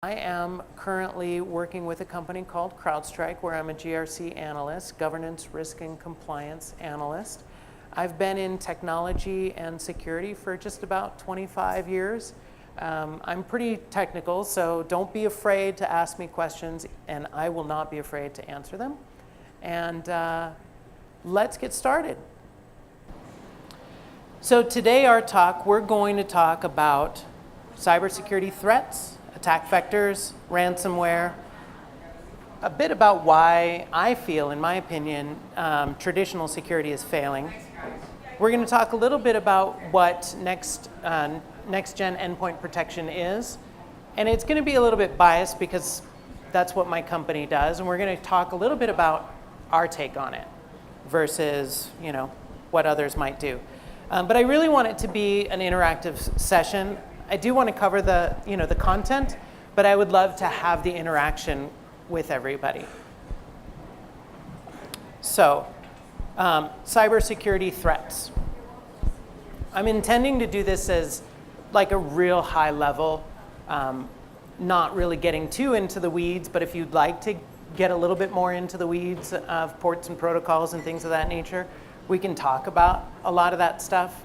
I am currently working with a company called CrowdStrike, where I'm a GRC analyst, governance, risk, and compliance analyst. I've been in technology and security for just about 25 years. I'm pretty technical, so don't be afraid to ask me questions, and I will not be afraid to answer them. And let's get started. So today we're going to talk about cybersecurity threats, attack vectors, ransomware, a bit about why I feel, in my opinion, traditional security is failing. We're going to talk a little bit about what next-gen endpoint protection is, and it's going to be a little bit biased because that's what my company does, and we're going to talk a little bit about our take on it versus, what others might do. But I really want it to be an interactive session. I do want to cover the content, but I would love to have the interaction with everybody. So, cybersecurity threats. I'm intending to do this as like a real high level, not really getting too into the weeds, but if you'd like to get a little bit more into the weeds of ports and protocols and things of that nature, we can talk about a lot of that stuff.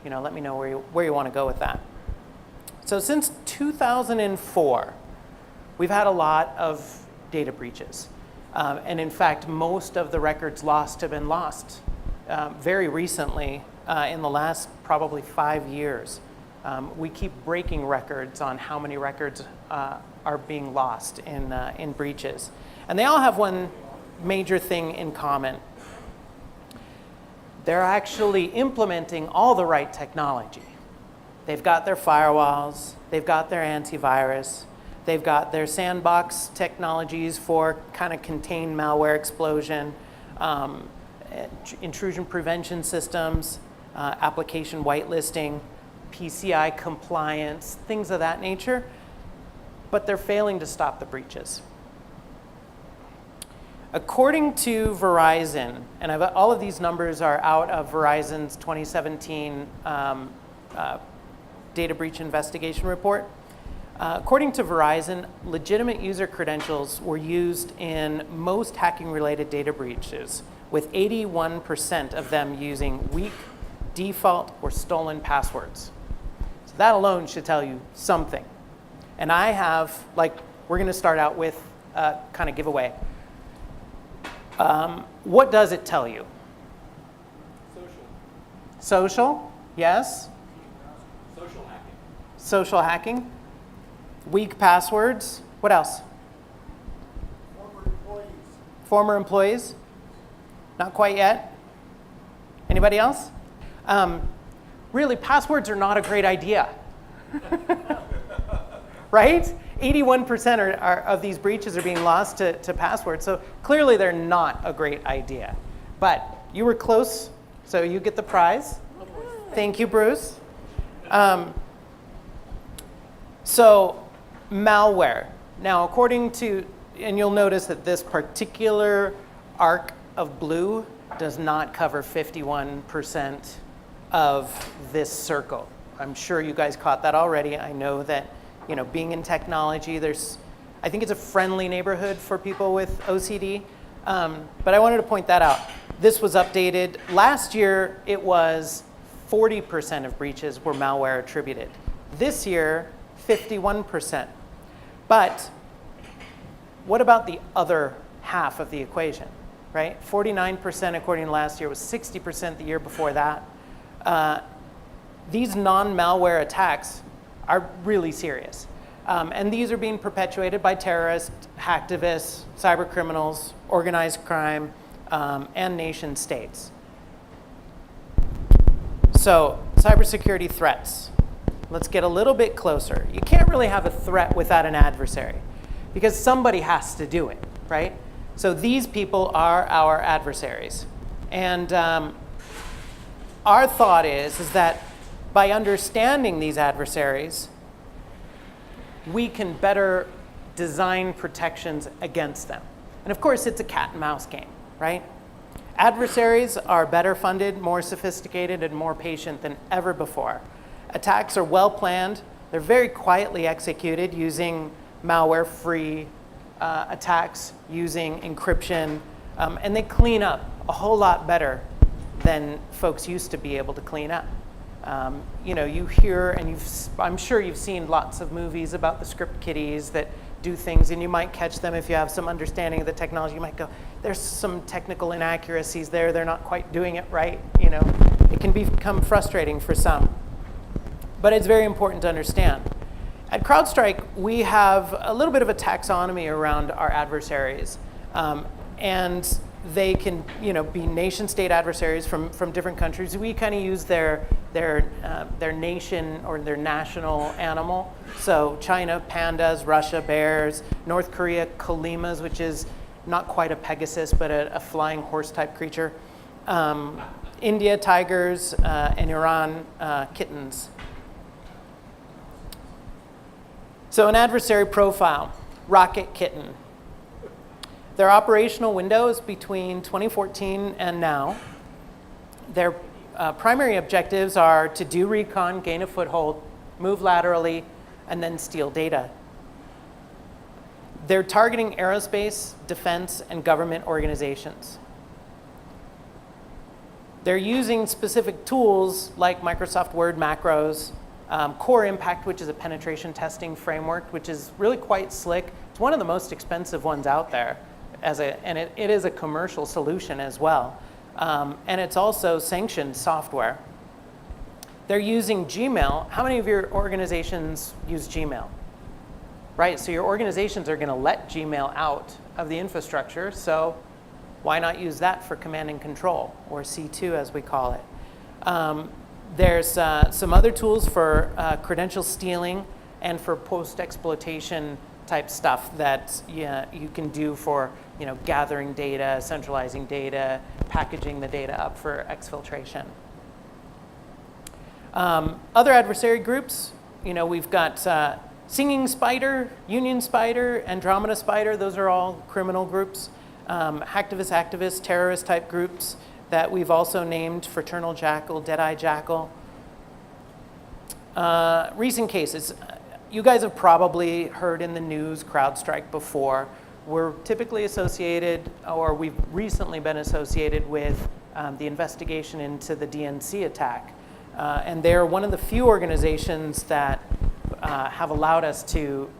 Let me know where you want to go with that. So since 2004, we've had a lot of data breaches. And in fact, most of the records lost have been lost very recently in the last probably 5 years. We keep breaking records on how many records are being lost in breaches. And they all have one major thing in common. They're actually implementing all the right technology. They've got their firewalls, they've got their antivirus, they've got their sandbox technologies for kind of contained malware explosion, intrusion prevention systems, application whitelisting, PCI compliance, things of that nature, but they're failing to stop the breaches. According to Verizon, and all of these numbers are out of Verizon's 2017 data breach investigation report. According to Verizon, legitimate user credentials were used in most hacking-related data breaches, with 81% of them using weak, default, or stolen passwords. So that alone should tell you something. And I have, we're going to start out with a kind of giveaway. What does it tell you? Social, yes. Social hacking. Social hacking. Weak passwords. What else? Former employees. Former employees. Not quite yet. Anybody else? Really, passwords are not a great idea. Right? 81% of these breaches are being lost to passwords, so clearly they're not a great idea. But you were close, so you get the prize. Thank you, Bruce. So malware. Now, according to, and you'll notice that this particular arc of blue does not cover 51% of this circle. I'm sure you guys caught that already. I know that being in technology, I think it's a friendly neighborhood for people with OCD, but I wanted to point that out. This was updated. Last year, it was 40% of breaches were malware attributed. This year, 51%. But what about the other half of the equation, right? 49% according to last year, was 60% the year before that. These non-malware attacks are really serious. And these are being perpetuated by terrorists, hacktivists, cyber criminals, organized crime, and nation states. So, cybersecurity threats. Let's get a little bit closer. You can't really have a threat without an adversary because somebody has to do it, right? So these people are our adversaries. And our thought is that by understanding these adversaries, we can better design protections against them. And of course, it's a cat and mouse game, right? Adversaries are better funded, more sophisticated, and more patient than ever before. Attacks are well planned, They're very quietly executed using malware-free attacks, using encryption, and they clean up a whole lot better than folks used to be able to clean up. You know, you hear, and I'm sure you've seen lots of movies about the script kiddies that do things, and you might catch them if you have some understanding of the technology. You might go, there's some technical inaccuracies there. They're not quite doing it right. You know, it can become frustrating for some. But it's very important to understand. At CrowdStrike, we have a little bit of a taxonomy around our adversaries. And they can, you know, be nation-state adversaries from different countries. We kind of use their nation or their national animal. So China, pandas; Russia, bears; North Korea, kalimas, which is not quite a Pegasus, but a flying horse-type creature; India, tigers; and Iran, kittens. So an adversary profile, Rocket Kitten. Their operational window is between 2014 and now. Their primary objectives are to do recon, gain a foothold, move laterally, and then steal data. They're targeting aerospace, defense, and government organizations. They're using specific tools like Microsoft Word macros, Core Impact, which is a penetration testing framework, which is really quite slick. It's one of the most expensive ones out there. And it is a commercial solution as well. And it's also sanctioned software. They're using Gmail. How many of your organizations use Gmail? Right, so your organizations are gonna let Gmail out of the infrastructure, so why not use that for command and control, or C2 as we call it. There's some other tools for credential stealing and for post-exploitation type stuff that you can do for, you know, gathering data, centralizing data, packaging the data up for exfiltration. Other adversary groups, you know, we've got Singing Spider, Union Spider, Andromeda Spider. Those are all criminal groups. Hacktivist, activist, terrorist type groups that we've also named Fraternal Jackal, Deadeye Jackal. Recent cases. You guys have probably heard in the news CrowdStrike before. We're typically associated, or we've recently been associated with the investigation into the DNC attack. And they're one of the few organizations that have allowed us to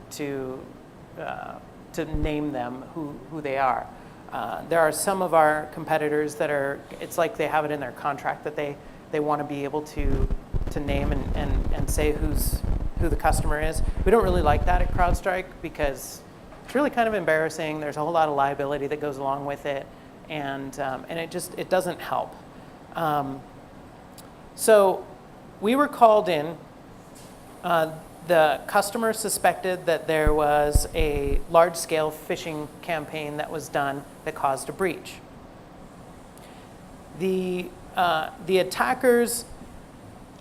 name them who they are. There are some of our competitors that are, it's like they have it in their contract that they want to be able to name and say who the customer is. We don't really like that at CrowdStrike because it's really kind of embarrassing. There's a whole lot of liability that goes along with it, and it doesn't help. So we were called in. The customer suspected that there was a large-scale phishing campaign that was done that caused a breach. The attackers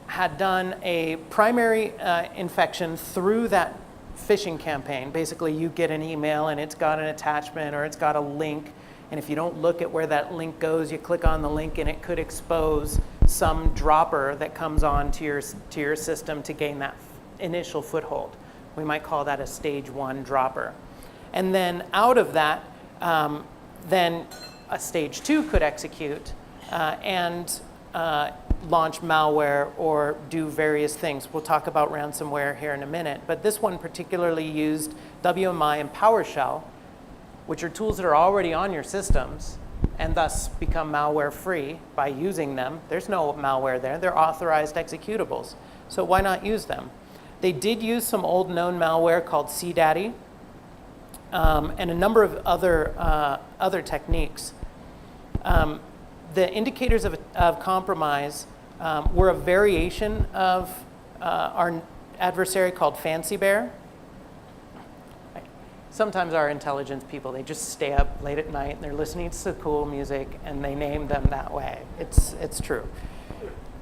had done a primary infection through that phishing campaign. Basically, you get an email and it's got an attachment or it's got a link, and if you don't look at where that link goes, you click on the link and it could expose some dropper that comes on to your system to gain that initial foothold. We might call that a stage 1 dropper. And then out of that, then a stage 2 could execute and launch malware or do various things. We'll talk about ransomware here in a minute, but this one particularly used WMI and PowerShell, which are tools that are already on your systems and thus become malware free by using them. There's no malware there. They're authorized executables. So why not use them? They did use some old known malware called CDaddy and a number of other techniques. The indicators of compromise were a variation of our adversary called Fancy Bear. Sometimes our intelligence people, they just stay up late at night and they're listening to some cool music and they name them that way. It's true.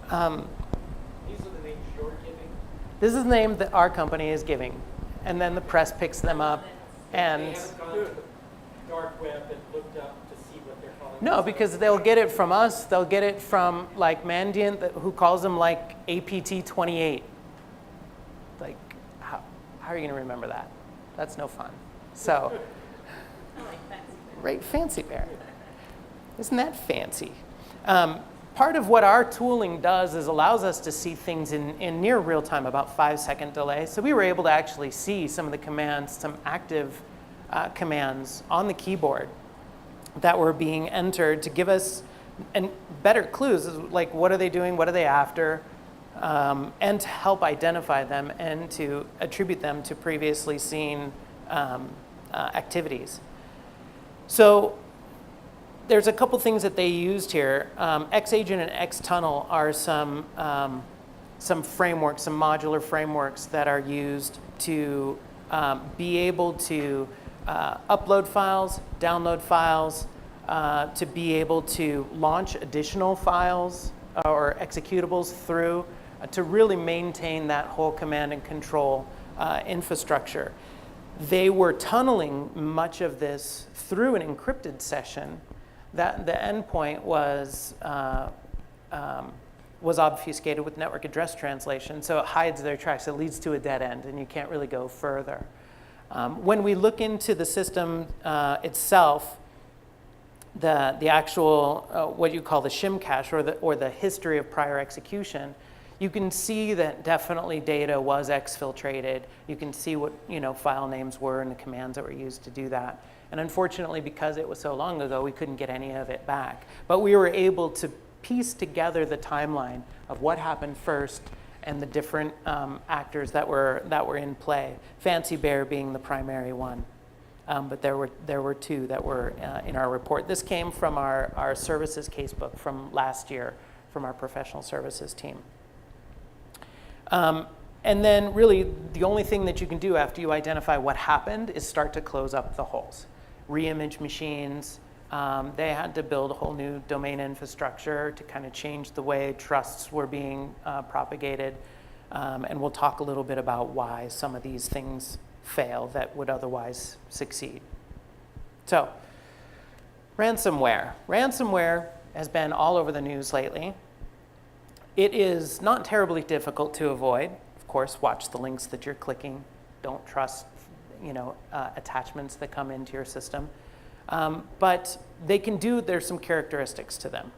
These are the names you're giving? This is the name that our company is giving. And then the press picks them up and... They haven't gone to the dark web and looked up to see what they're calling No, because they'll get it from us. They'll get it from like Mandiant, who calls them like APT 28. Like, How are you going to remember that? That's no fun. So, right, Fancy Bear. Isn't that fancy? Part of what our tooling does is allows us to see things in near real time, about 5-second delay. So we were able to actually see some of the commands, some active commands on the keyboard that were being entered to give us better clues, like what are they doing, what are they after, and to help identify them and to attribute them to previously seen activities. So there's a couple things that they used here. XAgent and XTunnel are some frameworks, some modular frameworks that are used to be able to upload files, download files, to be able to launch additional files or executables through, to really maintain that whole command and control infrastructure. They were tunneling much of this through an encrypted session that the endpoint was obfuscated with network address translation, so it hides their tracks. It leads to a dead end, and you can't really go further. When we look into the system itself, the actual what you call the shim cache or the history of prior execution, you can see that definitely data was exfiltrated. You can see what file names were and the commands that were used to do that. And unfortunately, because it was so long ago, we couldn't get any of it back. But we were able to piece together the timeline of what happened first and the different actors that were in play. Fancy Bear being the primary one, but there were two that were in our report. This came from our services casebook from last year, from our professional services team. And then really the only thing that you can do after you identify what happened is start to close up the holes. Reimage machines. They had to build a whole new domain infrastructure to kind of change the way trusts were being propagated. And we'll talk a little bit about why some of these things fail that would otherwise succeed. So, ransomware. Ransomware has been all over the news lately. It is not terribly difficult to avoid. Of course, watch the links that you're clicking. Don't trust attachments that come into your system. But there's some characteristics to them.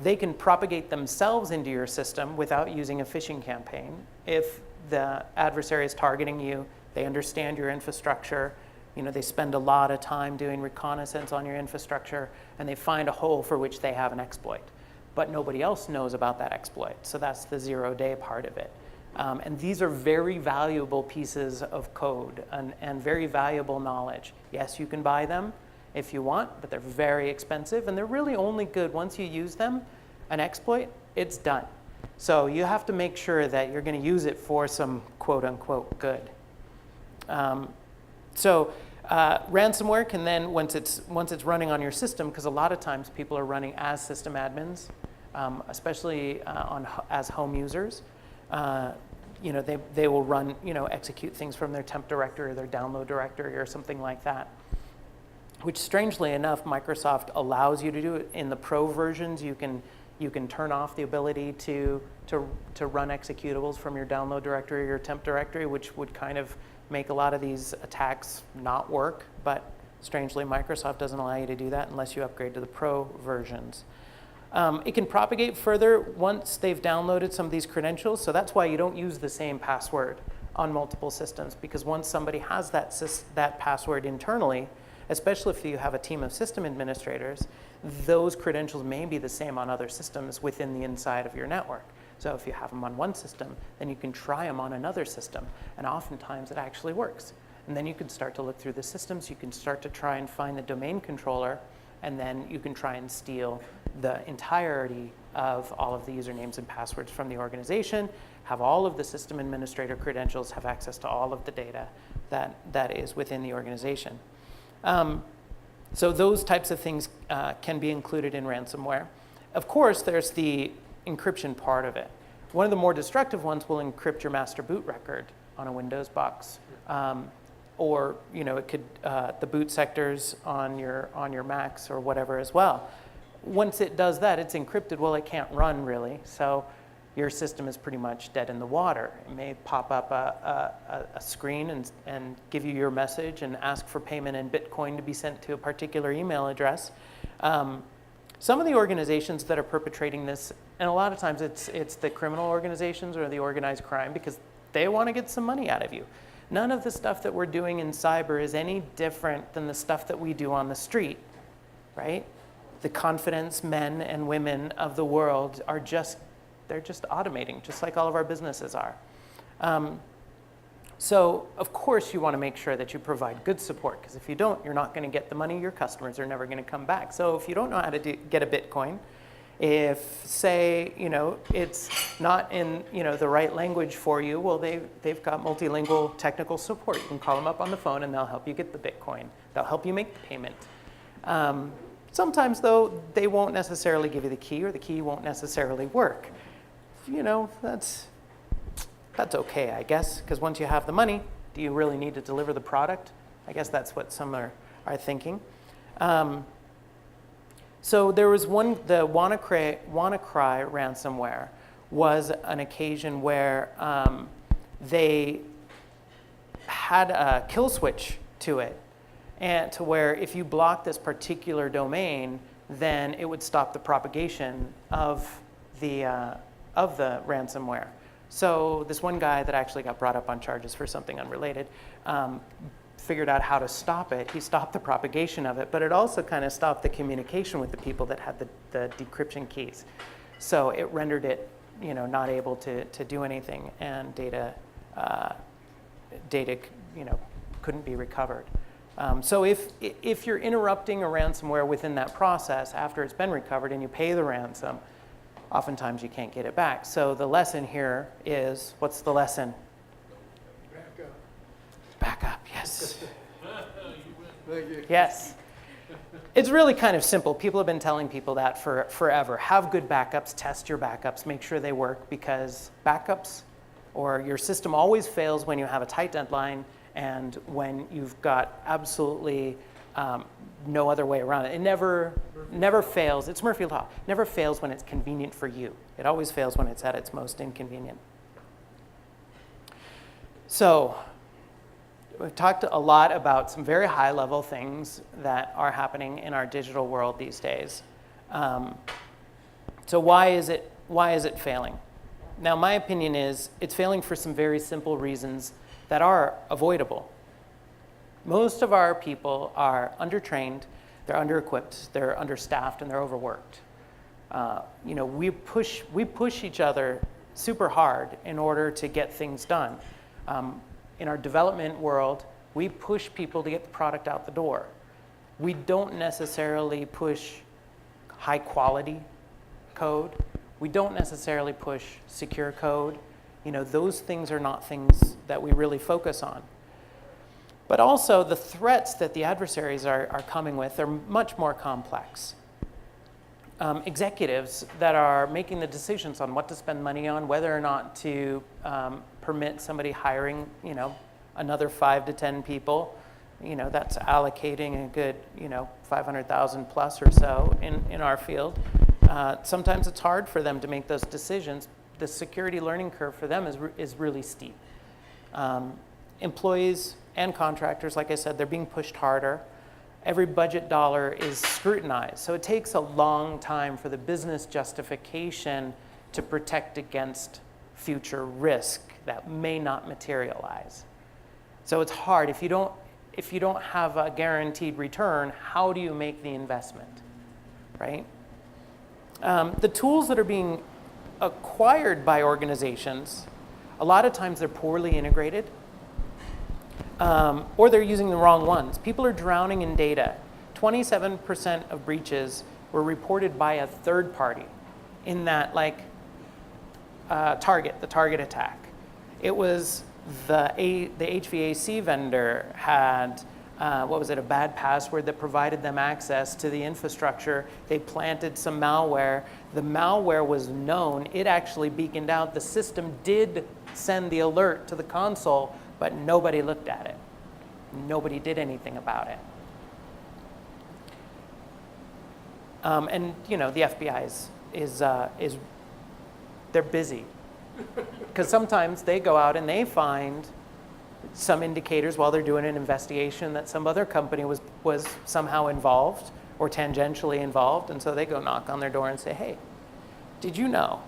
They can propagate themselves into your system without using a phishing campaign. If the adversary is targeting you, they understand your infrastructure, they spend a lot of time doing reconnaissance on your infrastructure, and they find a hole for which they have an exploit. But nobody else knows about that exploit, so that's the 0-day part of it. And these are very valuable pieces of code and very valuable knowledge. Yes, you can buy them if you want, but they're very expensive, and they're really only good once you use them. An exploit, it's done. So you have to make sure that you're going to use it for some quote-unquote good. Ransomware can then, once it's running on your system, because a lot of times people are running as system admins, especially as home users. They will run, execute things from their temp directory or their download directory or something like that, which strangely enough, Microsoft allows you to do it. In the pro versions, you can turn off the ability to run executables from your download directory or your temp directory, which would kind of make a lot of these attacks not work. But strangely, Microsoft doesn't allow you to do that unless you upgrade to the pro versions. It can propagate further once they've downloaded some of these credentials. So that's why you don't use the same password on multiple systems, because once somebody has that password internally, especially if you have a team of system administrators, those credentials may be the same on other systems within the inside of your network. So if you have them on one system, then you can try them on another system, and oftentimes it actually works. And then you can start to look through the systems, you can start to try and find the domain controller, and then you can try and steal the entirety of all of the usernames and passwords from the organization, have all of the system administrator credentials, have access to all of the data that is within the organization. So those types of things can be included in ransomware. Of course, there's the encryption part of it. One of the more destructive ones will encrypt your master boot record on a Windows box. Or it could the boot sectors on your Macs or whatever as well. Once it does that, it's encrypted. Well, it can't run really. So your system is pretty much dead in the water. It may pop up a screen and give you your message and ask for payment in Bitcoin to be sent to a particular email address. Some of the organizations that are perpetrating this, and a lot of times it's the criminal organizations or the organized crime, because they want to get some money out of you. None of the stuff that we're doing in cyber is any different than the stuff that we do on the street, right? The confidence men and women of the world are they're just automating, just like all of our businesses are. So of course you want to make sure that you provide good support, because if you don't, you're not going to get the money. Your customers are never going to come back. So if you don't know how to get a Bitcoin, if, say, it's not in, the right language for you, well, they've got multilingual technical support. You can call them up on the phone and they'll help you get the Bitcoin. They'll help you make the payment. Sometimes, though, they won't necessarily give you the key, or the key won't necessarily work. That's okay, I guess, because once you have the money, do you really need to deliver the product? I guess that's what some are thinking. So there was the WannaCry ransomware was an occasion where they had a kill switch to it, and to where if you block this particular domain, then it would stop the propagation of the ransomware. So this one guy that actually got brought up on charges for something unrelated figured out how to stop it. He stopped the propagation of it, but it also kind of stopped the communication with the people that had the decryption keys. So it rendered it, not able to do anything, and data couldn't be recovered. So if you're interrupting a ransomware within that process after it's been recovered and you pay the ransom, oftentimes you can't get it back. So the lesson here is, what's the lesson? Back up. Back up, yes. Thank you. Yes. It's really kind of simple. People have been telling people that for forever. Have good backups, test your backups, make sure they work, because backups or your system always fails when you have a tight deadline and when you've got absolutely no other way around it. It never fails. It's Murphy's Law. Never fails when it's convenient for you. It always fails when it's at its most inconvenient. So we've talked a lot about some very high-level things that are happening in our digital world these days. So why is it failing? Now, my opinion is it's failing for some very simple reasons that are avoidable. Most of our people are undertrained, they're under-equipped, they're understaffed, and they're overworked. We push each other super hard in order to get things done. In our development world, we push people to get the product out the door. We don't necessarily push high-quality code. We don't necessarily push secure code. Those things are not things that we really focus on. But also, the threats that the adversaries are coming with are much more complex. Executives that are making the decisions on what to spend money on, whether or not to permit somebody hiring, another 5 to 10 people, that's allocating a good, 500,000 plus or so in our field. Sometimes it's hard for them to make those decisions. The security learning curve for them is really steep. Employees and contractors, like I said, they're being pushed harder. Every budget dollar is scrutinized. So it takes a long time for the business justification to protect against future risk that may not materialize. So it's hard. If you don't have a guaranteed return, how do you make the investment, right? The tools that are being acquired by organizations, a lot of times they're poorly integrated, or they're using the wrong ones. People are drowning in data. 27% of breaches were reported by a third party in that, the target attack. It was the HVAC vendor had, a bad password that provided them access to the infrastructure. They planted some malware. The malware was known. It actually beaconed out. The system did send the alert to the console, but nobody looked at it. Nobody did anything about it. And the FBI is they're busy. Because sometimes they go out and they find some indicators while they're doing an investigation that some other company was somehow involved or tangentially involved, and so they go knock on their door and say, hey, did you know?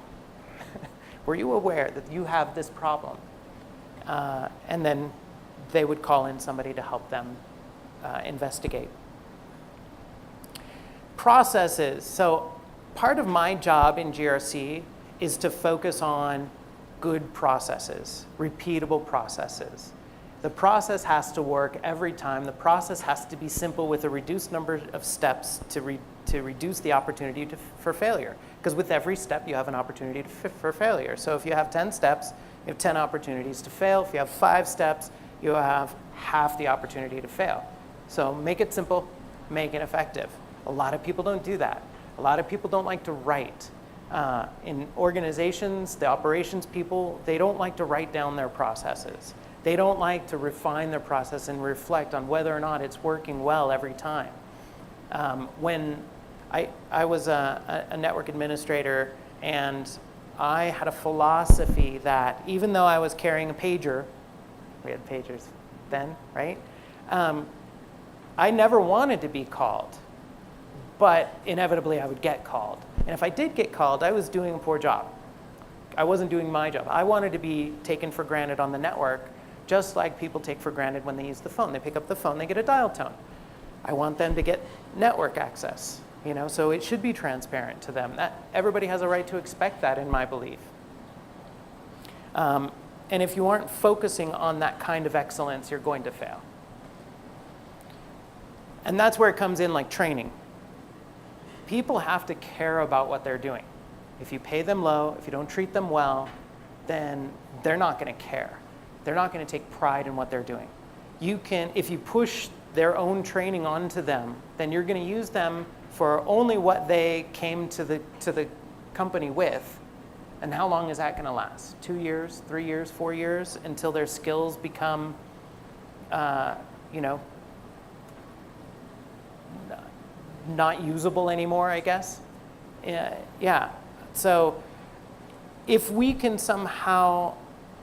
Were you aware that you have this problem? And then they would call in somebody to help them investigate. Processes. So part of my job in GRC is to focus on good processes, repeatable processes. The process has to work every time. The process has to be simple with a reduced number of steps to reduce the opportunity for failure. Because with every step, you have an opportunity for failure. So if you have 10 steps, you have 10 opportunities to fail. If you have 5 steps, you have half the opportunity to fail. So make it simple, make it effective. A lot of people don't do that. A lot of people don't like to write. In organizations, the operations people, they don't like to write down their processes. They don't like to refine their process and reflect on whether or not it's working well every time. When I was a network administrator, and I had a philosophy that even though I was carrying a pager, we had pagers then, right? I never wanted to be called, but inevitably I would get called. And if I did get called, I was doing a poor job. I wasn't doing my job. I wanted to be taken for granted on the network, just like people take for granted when they use the phone. They pick up the phone, they get a dial tone. I want them to get network access, so it should be transparent to them. Everybody has a right to expect that, in my belief. And if you aren't focusing on that kind of excellence, you're going to fail. And that's where it comes in, like training. People have to care about what they're doing. If you pay them low, if you don't treat them well, then they're not going to care. They're not going to take pride in what they're doing. If you push their own training onto them, then you're going to use them for only what they came to the company with. And how long is that going to last? 2 years, 3 years, 4 years, until their skills become, not usable anymore, I guess. Yeah. So if we can somehow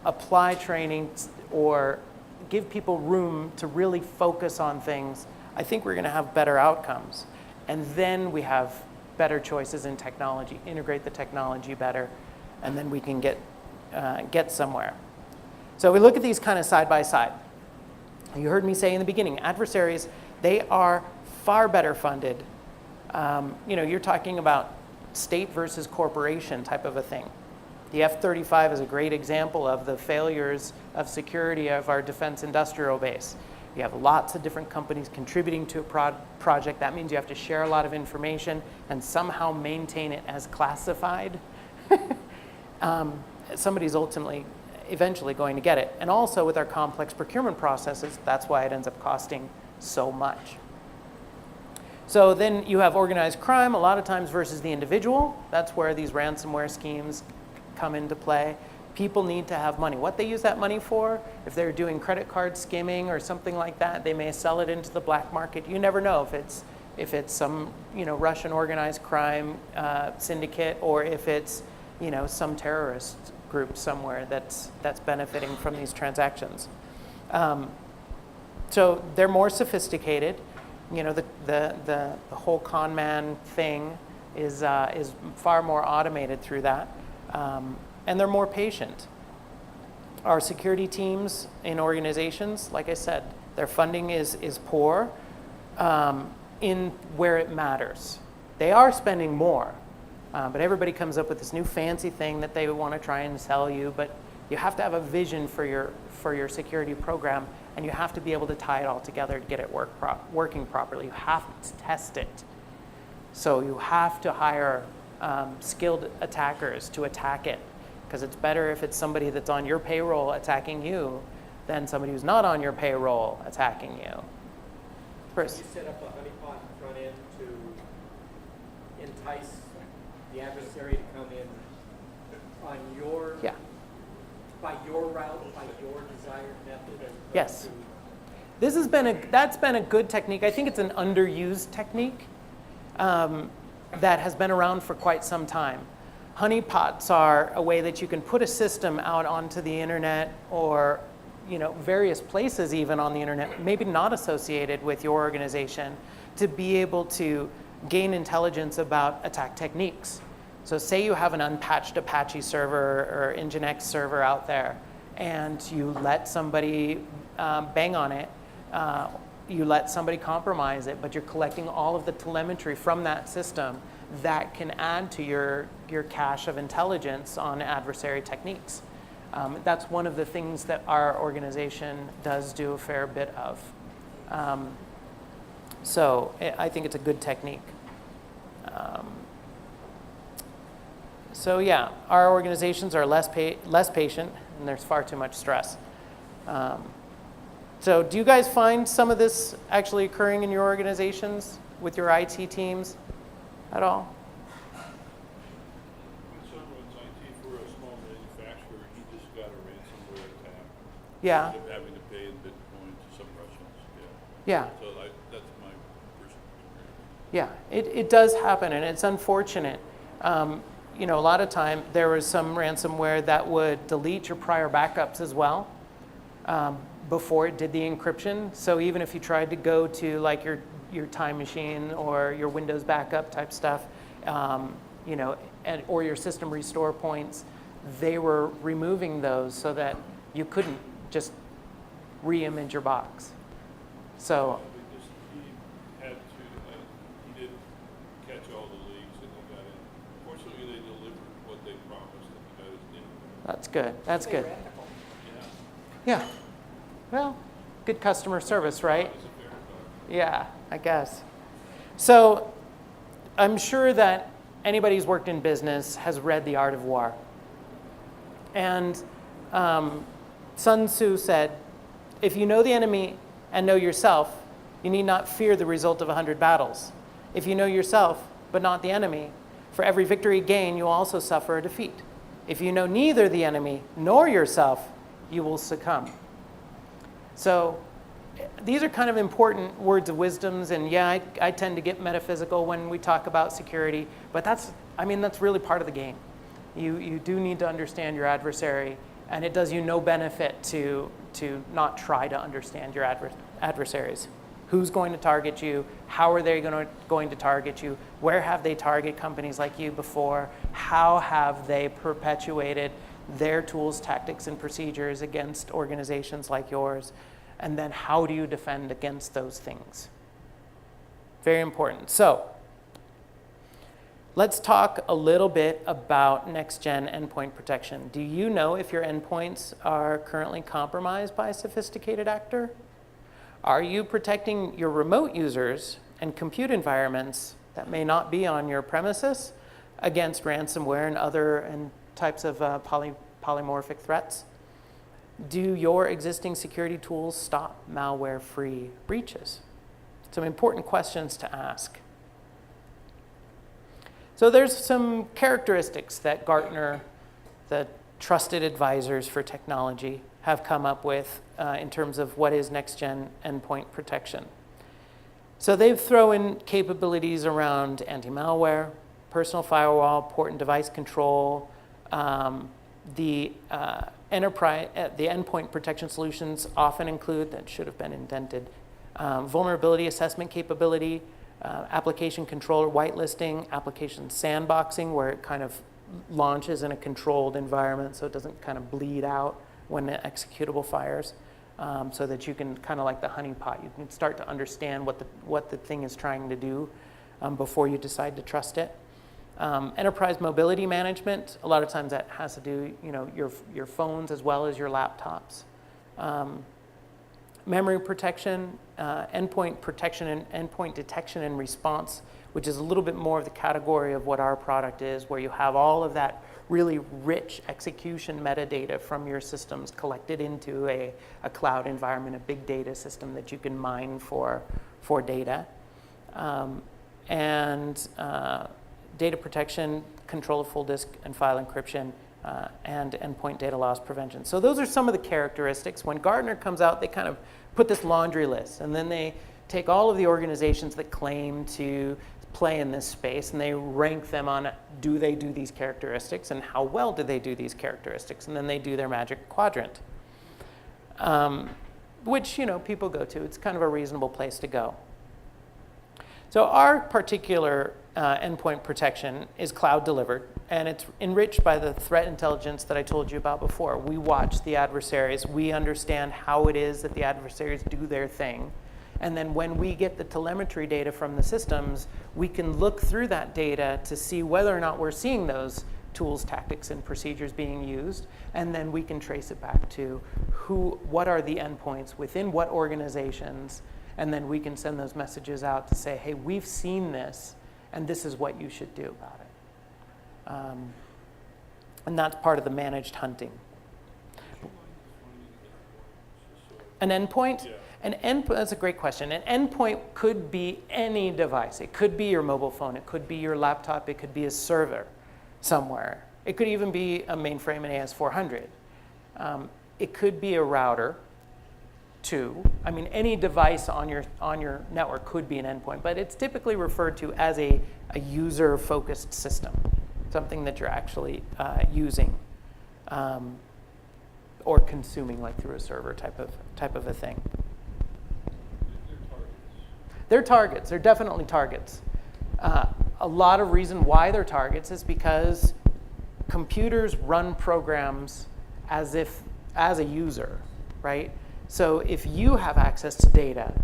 apply training or give people room to really focus on things, I think we're going to have better outcomes. And then we have better choices in technology, integrate the technology better, and then we can get somewhere. So we look at these kind of side by side. You heard me say in the beginning, adversaries, they are far better funded. You're talking about state versus corporation type of a thing. The F-35 is a great example of the failures of security of our defense industrial base. You have lots of different companies contributing to a project. That means you have to share a lot of information and somehow maintain it as classified. Somebody's eventually going to get it. And also with our complex procurement processes, that's why it ends up costing so much. So then you have organized crime, a lot of times versus the individual. That's where these ransomware schemes come into play. People need to have money. What they use that money for, if they're doing credit card skimming or something like that, they may sell it into the black market. You never know if it's some Russian organized crime syndicate, or if it's some terrorist group somewhere that's benefiting from these transactions. So they're more sophisticated. The whole con man thing is far more automated through that, and they're more patient. Our security teams in organizations, like I said, their funding is poor in where it matters. They are spending more, but everybody comes up with this new fancy thing that they want to try and sell you. But you have to have a vision for your security program, and you have to be able to tie it all together to get it working properly. You have to test it. So you have to hire skilled attackers to attack it, because it's better if it's somebody that's on your payroll attacking you than somebody who's not on your payroll attacking you. Chris? You set up a honeypot front end to entice the adversary to come in on your, by your route, by your desired method. Yes. That's been a good technique. I think it's an underused technique that has been around for quite some time. Honeypots are a way that you can put a system out onto the internet or various places even on the internet, maybe not associated with your organization, to be able to gain intelligence about attack techniques. So say you have an unpatched Apache server or Nginx server out there, and you let somebody bang on it, you let somebody compromise it, but you're collecting all of the telemetry from that system that can add to your cache of intelligence on adversary techniques. That's one of the things that our organization does do a fair bit of. So I think it's a good technique. So yeah, our organizations are less patient, and there's far too much stress. So do you guys find some of this actually occurring in your organizations with your IT teams at all? When someone's IT for a small manufacturer, he just got a ransomware attack. Yeah. Ended up having to pay in Bitcoin to some Russians. Yeah. So that's my personal experience. Yeah, it does happen, and it's unfortunate. A lot of time there was some ransomware that would delete your prior backups as well before it did the encryption. So even if you tried to go to like your time machine or your Windows backup type stuff, or your system restore points, they were removing those so that you couldn't just re-image your box. So. Because he had to, he did catch all the leaks and they got in. Fortunately, they delivered what they promised and the guys didn't. That's good. That's good. Yeah. Yeah. Well, good customer service, right? It's a fair thought. Yeah, I guess. So I'm sure that anybody who's worked in business has read The Art of War. And Sun Tzu said, if you know the enemy and know yourself, you need not fear the result of 100 battles. If you know yourself, but not the enemy, for every victory gained, you will also suffer a defeat. If you know neither the enemy nor yourself, you will succumb. So these are kind of important words of wisdoms, and yeah, I tend to get metaphysical when we talk about security, but that's really part of the game. You do need to understand your adversary, and it does you no benefit to not try to understand your adversaries. Who's going to target you? How are they going to target you? Where have they targeted companies like you before? How have they perpetuated their tools, tactics, and procedures against organizations like yours? And then how do you defend against those things? Very important. So let's talk a little bit about next-gen endpoint protection. Do you know if your endpoints are currently compromised by a sophisticated actor? Are you protecting your remote users and compute environments that may not be on your premises against ransomware and other types of polymorphic threats? Do your existing security tools stop malware-free breaches? Some important questions to ask. So there's some characteristics that Gartner, the trusted advisors for technology, have come up with in terms of what is next-gen endpoint protection. So they've thrown in capabilities around anti-malware, personal firewall, port and device control, the endpoint protection solutions often include, that should have been indented, vulnerability assessment capability, application controller whitelisting, application sandboxing, where it kind of launches in a controlled environment so it doesn't kind of bleed out when the executable fires, so that you can, kind of like the honeypot, you can start to understand what the thing is trying to do before you decide to trust it. Enterprise mobility management, a lot of times that has to do, your phones as well as your laptops. Memory protection, endpoint protection and endpoint detection and response, which is a little bit more of the category of what our product is, where you have all of that really rich execution metadata from your systems collected into a cloud environment, a big data system that you can mine for data. Data protection, control of full disk and file encryption, and endpoint data loss prevention. So those are some of the characteristics. When Gartner comes out, they kind of put this laundry list, and then they take all of the organizations that claim to play in this space, and they rank them on, do they do these characteristics, and how well do they do these characteristics, and then they do their Magic Quadrant, which, you know, people go to. It's kind of a reasonable place to go. So our particular endpoint protection is cloud delivered, and it's enriched by the threat intelligence that I told you about before. We watch the adversaries. We understand how it is that the adversaries do their thing. And then when we get the telemetry data from the systems, we can look through that data to see whether or not we're seeing those tools, tactics, and procedures being used. And then we can trace it back to what are the endpoints within what organizations. And then we can send those messages out to say, hey, we've seen this, and this is what you should do about it. And that's part of the managed hunting. An endpoint? Yeah. An endpoint, that's a great question. An endpoint could be any device. It could be your mobile phone. It could be your laptop. It could be a server somewhere. It could even be a mainframe in AS400. It could be a router, too. I mean, any device on your network could be an endpoint, but it's typically referred to as a user-focused system, something that you're actually using or consuming, like through a server type of a thing. They're targets. They're definitely targets. A lot of reason why they're targets is because computers run programs as a user, right? So if you have access to data,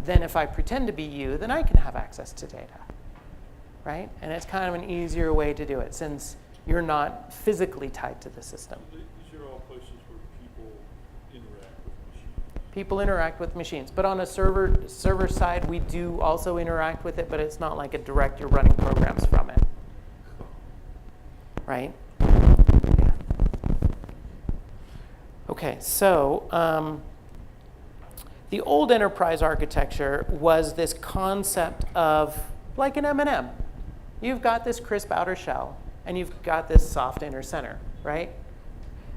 then if I pretend to be you, then I can have access to data, right? And it's kind of an easier way to do it since you're not physically tied to the system. These are all places where people interact with machines. People interact with machines, but on a server side, we do also interact with it, but it's not like a direct, you're running programs from it, right? Yeah. Okay, so the old enterprise architecture was this concept of like an M&M. You've got this crisp outer shell, and you've got this soft inner center, right?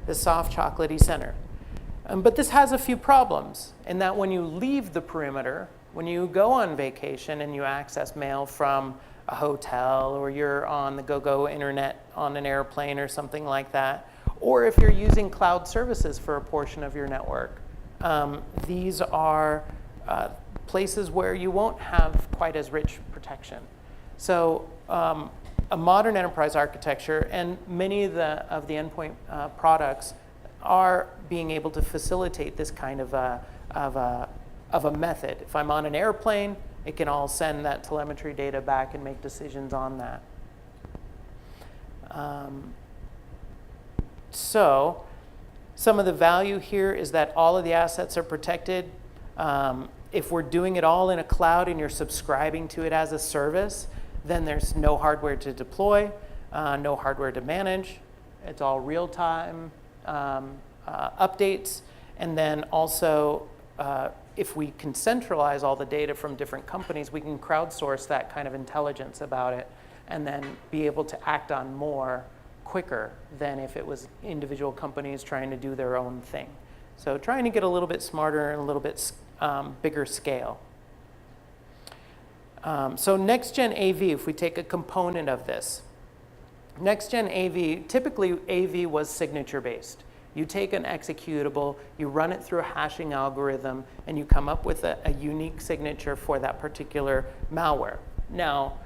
This soft chocolatey center. But this has a few problems in that when you leave the perimeter, when you go on vacation and you access mail from a hotel, or you're on the go-go internet on an airplane or something like that, or if you're using cloud services for a portion of your network, these are places where you won't have quite as rich protection. So a modern enterprise architecture and many of the endpoint products are being able to facilitate this kind of a method. If I'm on an airplane, it can all send that telemetry data back and make decisions on that. So some of the value here is that all of the assets are protected. If we're doing it all in a cloud and you're subscribing to it as a service, then there's no hardware to deploy, no hardware to manage. It's all real-time updates. And then also, if we can centralize all the data from different companies, we can crowdsource that kind of intelligence about it and then be able to act on more quicker than if it was individual companies trying to do their own thing. So trying to get a little bit smarter and a little bit bigger scale. So next-gen AV, if we take a component of this, next-gen AV, typically AV was signature-based. You take an executable, you run it through a hashing algorithm, and you come up with a unique signature for that particular malware. Now,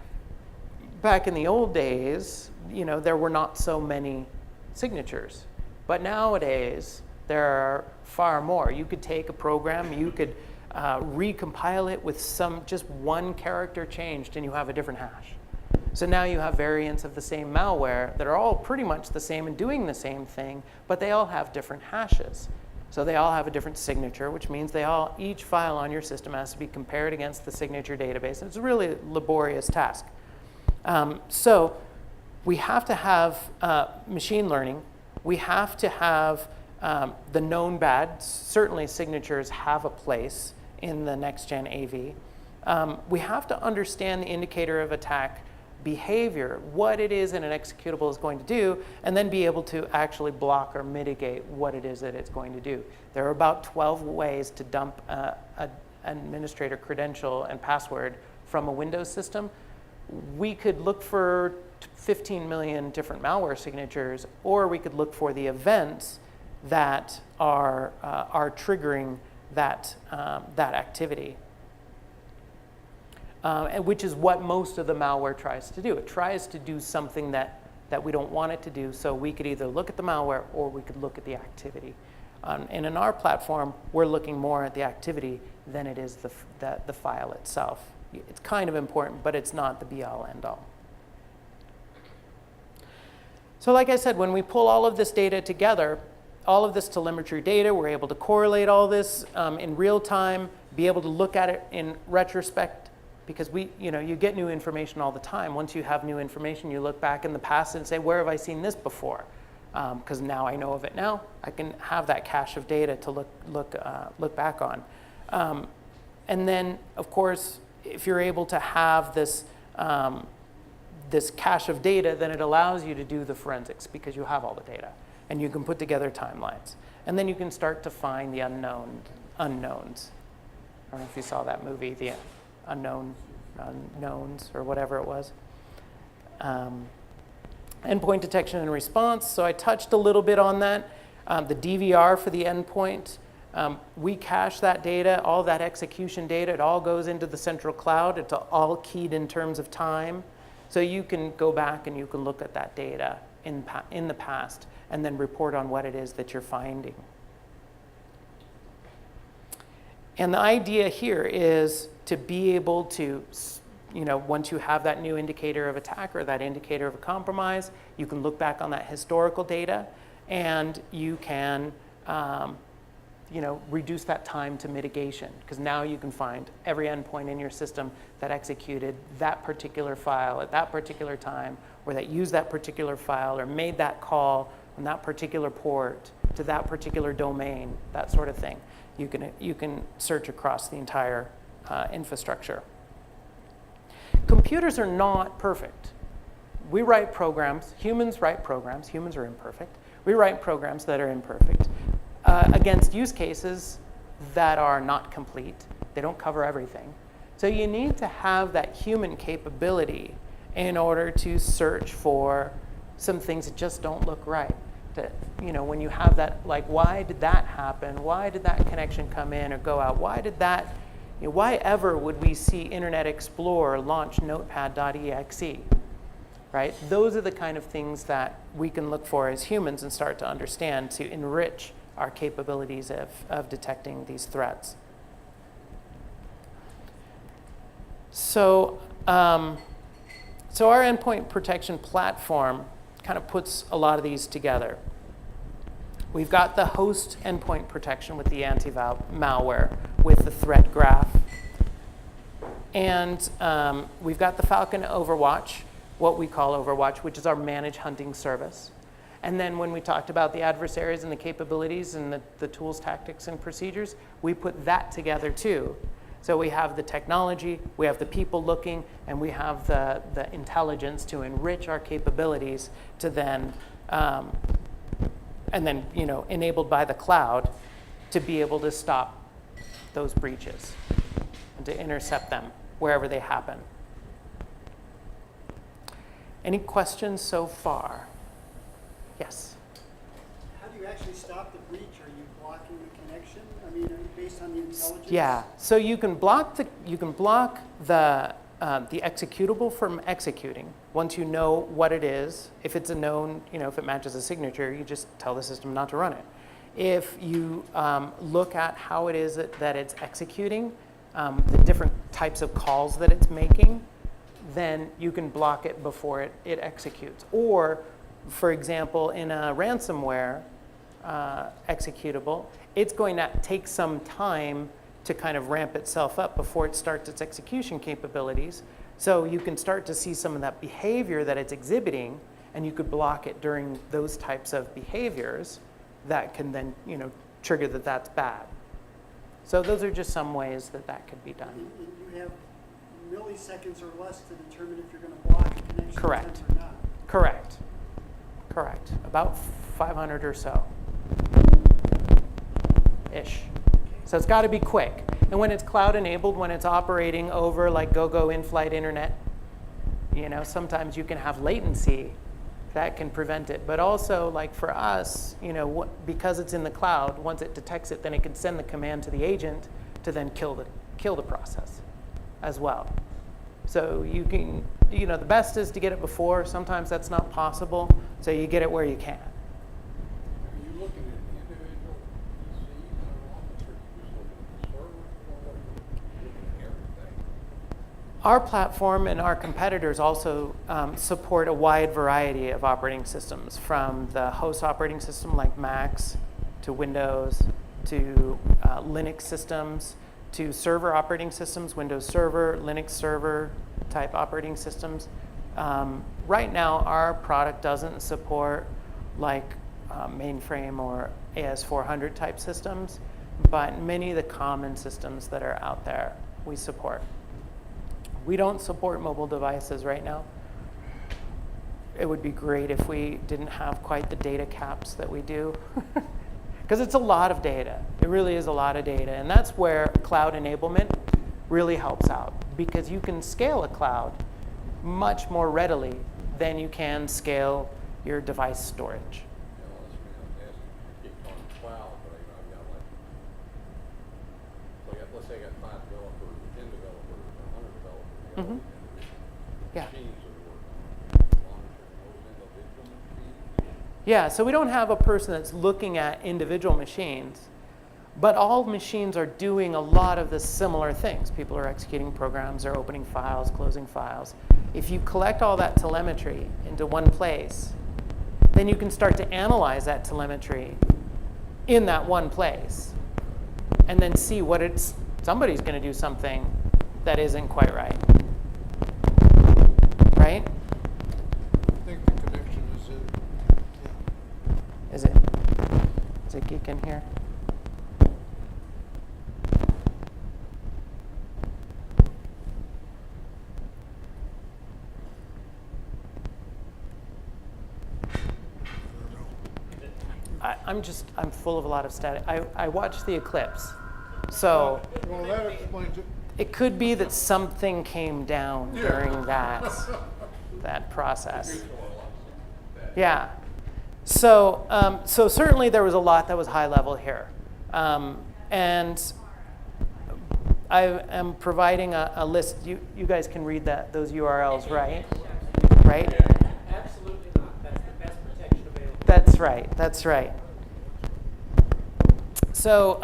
back in the old days, you know, there were not so many signatures. But nowadays, there are far more. You could take a program, you could recompile it with just one character changed, and you have a different hash. So now you have variants of the same malware that are all pretty much the same and doing the same thing, but they all have different hashes. So they all have a different signature, which means each file on your system has to be compared against the signature database. And it's a really laborious task. So we have to have machine learning. We have to have the known bad. Certainly signatures have a place in the next-gen AV. We have to understand the indicator of attack behavior, what it is that an executable is going to do, and then be able to actually block or mitigate what it is that it's going to do. There are about 12 ways to dump an administrator credential and password from a Windows system. we could look for 15 million different malware signatures, or we could look for the events that are triggering that activity, and which is what most of the malware tries to do. It tries to do something that we don't want it to do, so we could either look at the malware or we could look at the activity. And in our platform, we're looking more at the activity than it is the file itself. It's kind of important, but it's not the be-all, end-all. So like I said, when we pull all of this data together, all of this telemetry data, we're able to correlate all this in real time, be able to look at it in retrospect, because you get new information all the time. Once you have new information, you look back in the past and say, where have I seen this before? Because now I know of it now. I can have that cache of data to look back on. And then, of course, if you're able to have this cache of data, then it allows you to do the forensics because you have all the data. And you can put together timelines. And then you can start to find the unknowns. I don't know if you saw that movie, The Unknowns, or whatever it was. Endpoint detection and response. So I touched a little bit on that. The DVR for the endpoint. We cache that data, all that execution data. It all goes into the central cloud. It's all keyed in terms of time. So you can go back and you can look at that data in the past and then report on what it is that you're finding. And the idea here is to be able to, once you have that new indicator of attack or that indicator of a compromise, you can look back on that historical data and you can reduce that time to mitigation, because now you can find every endpoint in your system that executed that particular file at that particular time, or that used that particular file, or made that call on that particular port to that particular domain, that sort of thing. You can search across the entire infrastructure. Computers are not perfect. We write programs, humans write programs, humans are imperfect. We write programs that are imperfect against use cases that are not complete. They don't cover everything. So you need to have that human capability in order to search for some things that just don't look right. That, when you have that, like, why did that happen? Why did that connection come in or go out? Why did that, why ever would we see Internet Explorer launch notepad.exe, right? Those are the kind of things that we can look for as humans and start to understand to enrich our capabilities of detecting these threats. So, our endpoint protection platform kind of puts a lot of these together. We've got the host endpoint protection with the anti-malware, with the threat graph. And we've got the FALCON Overwatch, what we call Overwatch, which is our managed hunting service. And then when we talked about the adversaries and the capabilities and the tools, tactics, and procedures, we put that together too. So we have the technology, we have the people looking, and we have the intelligence to enrich our capabilities to then, enabled by the cloud to be able to stop those breaches and to intercept them wherever they happen. Any questions so far? Yes? How do you actually stop the breach? Are you blocking the connection? I mean, based on the intelligence? Yeah, so you can block the executable from executing. Once you know what it is, if it's a known, if it matches a signature, you just tell the system not to run it. If you look at how it is that it's executing, the different types of calls that it's making, then you can block it before it executes. Or, for example, in a ransomware executable, it's going to take some time to kind of ramp itself up before it starts its execution capabilities. So you can start to see some of that behavior that it's exhibiting, and you could block it during those types of behaviors that can then, trigger that that's bad. So those are just some ways that could be done. And you have milliseconds or less to determine if you're going to block a connection Correct. or not. Correct. Correct. About 500 or so. Ish. So it's got to be quick. And when it's cloud enabled, when it's operating over like go-go in-flight internet, You know, sometimes you can have latency that can prevent it. But also, like for us, you know, because it's in the cloud, once it detects it, then it can send the command to the agent to then kill the process as well. So you can, you know, the best is to get it before. Sometimes that's not possible, so you get it where you can. Are you looking at the individual PCs in our office, or are you just looking at the server, or are you looking at everything? Our platform and our competitors also support a wide variety of operating systems, from the host operating system like Macs to Windows to Linux systems to server operating systems, Windows Server, Linux Server type operating systems. Right now, our product doesn't support like mainframe or AS400 type systems, but many of the common systems that are out there we support. We don't support mobile devices right now. It would be great if we didn't have quite the data caps that we do, because it's a lot of data. It really is a lot of data, and that's where cloud enablement really helps out, because you can scale a cloud much more readily than you can scale your device storage. You know, that's me, I'm asking, keep on cloud, but you know, I've got like, let's say I got 5 developers, 10 developers, 100 developers, you know, Yeah. machines that are working on monitoring those individual machines. Yeah, so we don't have a person that's looking at individual machines, but all machines are doing a lot of the similar things. People are executing programs, they're opening files, closing files. If you collect all that telemetry into one place, then you can start to analyze that telemetry in that one place, and then see what somebody's going to do something that isn't quite right. Right? I think the connection is in, yeah. Is it geeking here? I'm full of a lot of static. I watched the eclipse, so Well, that explains it. it could be that something came down during that process. Yeah. So so certainly there was a lot that was high level here, and I am providing a list. You guys can read those URLs, right? Right? Absolutely not. That's the best protection available. That's right. That's right. So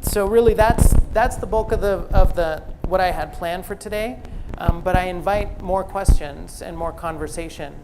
so really that's the bulk of the what I had planned for today. But I invite more questions and more conversation